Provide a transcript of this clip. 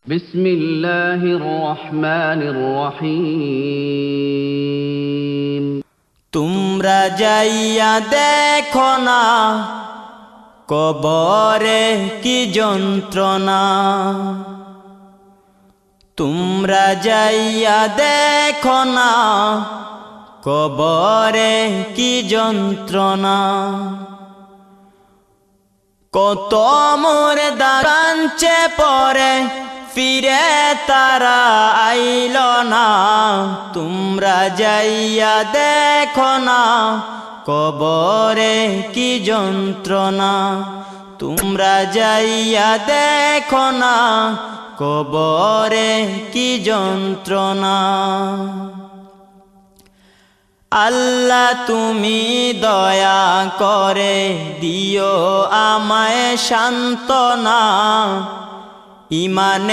বিসমিল্লাহির রহমানির রহিম। তোমরা যাইয়া দেখো না কবরে কি যন্ত্রণা। তোমরা যাইয়া দেখো না কবরে কি যন্ত্রণা। কত মুর্দা কাঞ্চে পরে ফিরে তারা আইল না। তোমরা যাইয়া দেখো না কবরে কি যন্ত্রণা। তোমরা যাইয়া দেখো না কবরে কি যন্ত্রণা। আল্লাহ তুমি দয়া করে দিও আমায় সান্ত্বনা। ইমানে